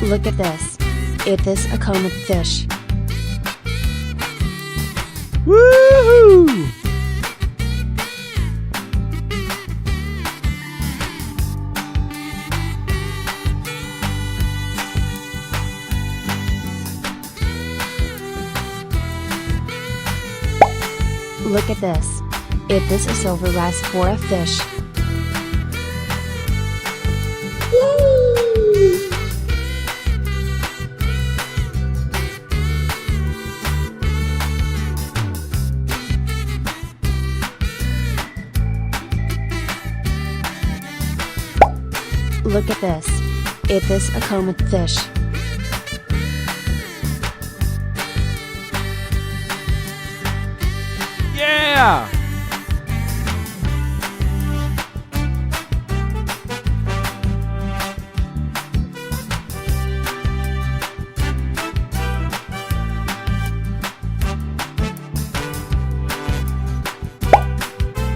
Look at this. It is a comet fish. Woohoo! Look at this. It is a silver rice for a fish. Look at this. It is a comet fish. Yeah!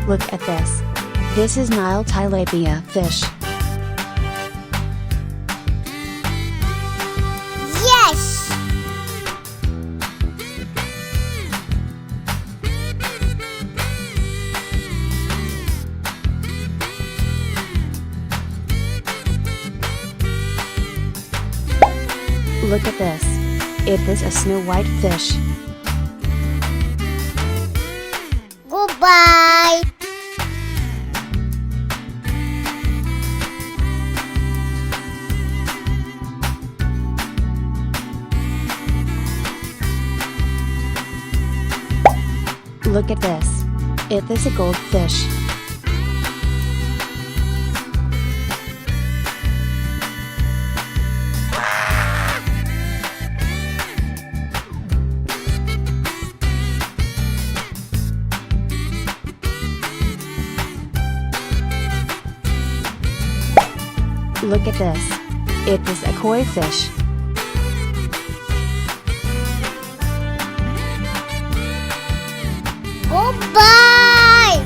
Look at this. This is Nile tilapia fish. Yes! Look at this. It is a snow white fish. Goodbye! Look at this. It is a goldfish. Look at this. It is a koi fish. Goodbye!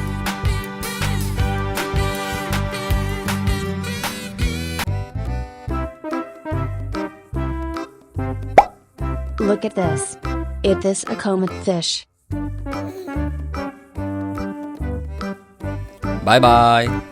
Look at this. It is a comet fish. Bye bye.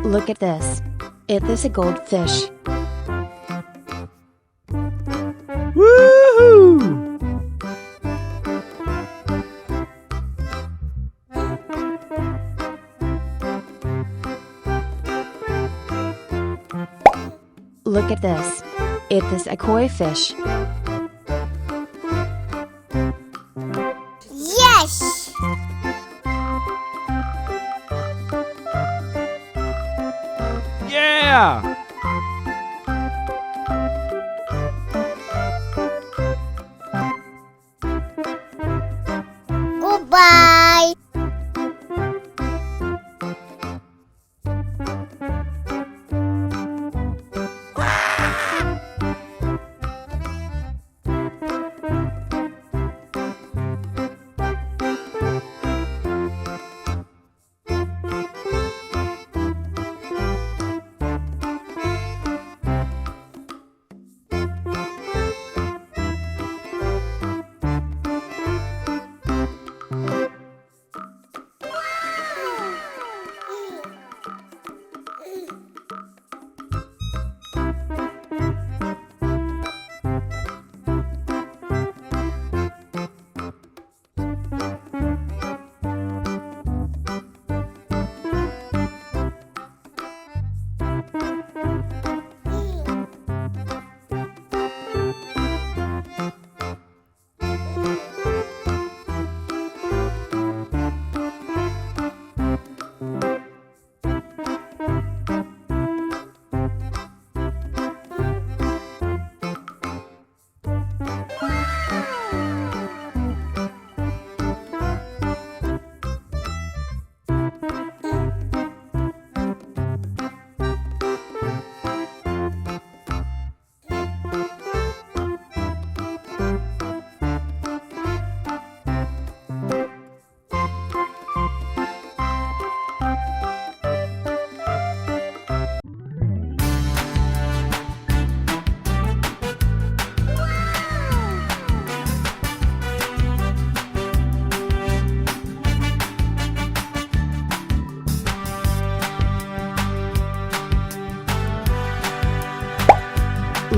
Look at this. It is a goldfish. Woohoo! Look at this. It is a koi fish. Yes! Yeah! Goodbye!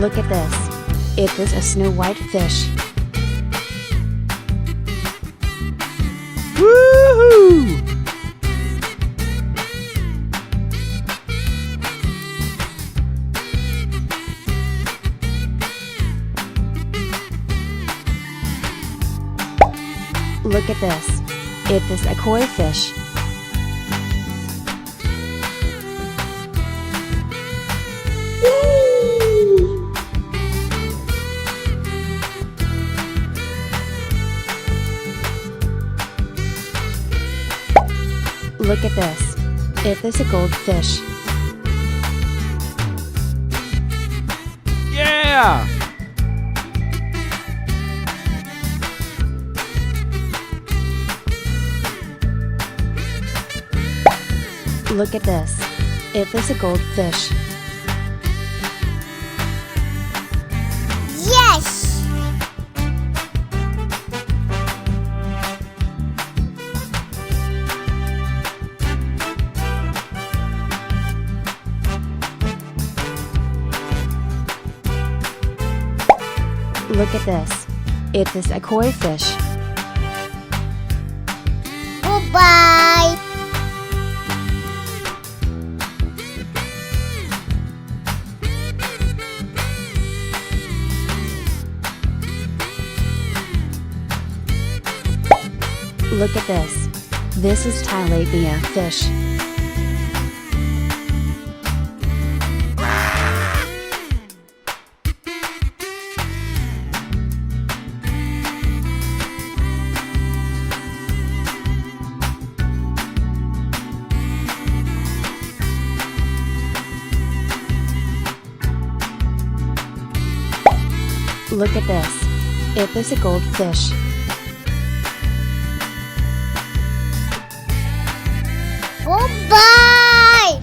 Look at this. It is a snow white fish. Woohoo! Look at this. It is a koi fish. Look at this. It is a goldfish. Yeah! Look at this. It is a goldfish. Yes! Look at this. It is a koi fish. Goodbye! Look at this. This is tilapia fish. Look at this. It is a goldfish. Goodbye!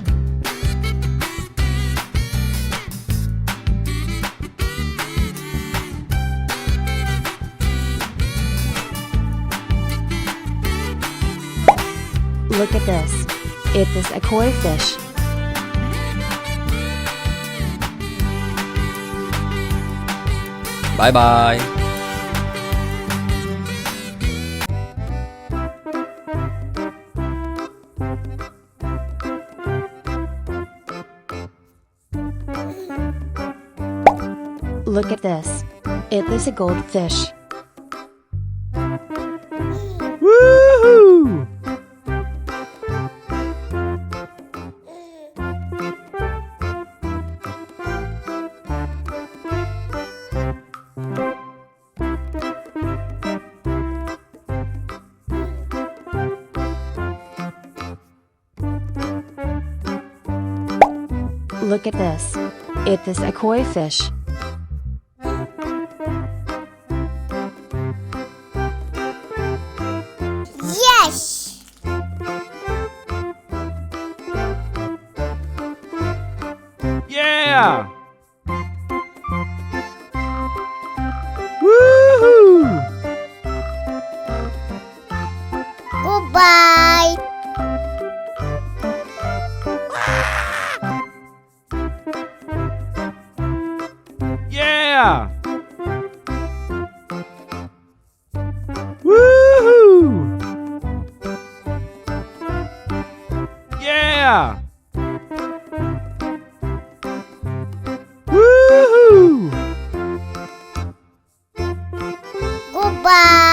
Look at this. It is a koi fish. Bye bye. Look at this. It is a goldfish. Woohoo! Look at this. It is a koi fish. Yes! Yeah! Woohoo! Goodbye! Yeah! Woohoo! Yeah! Woohoo! Goodbye!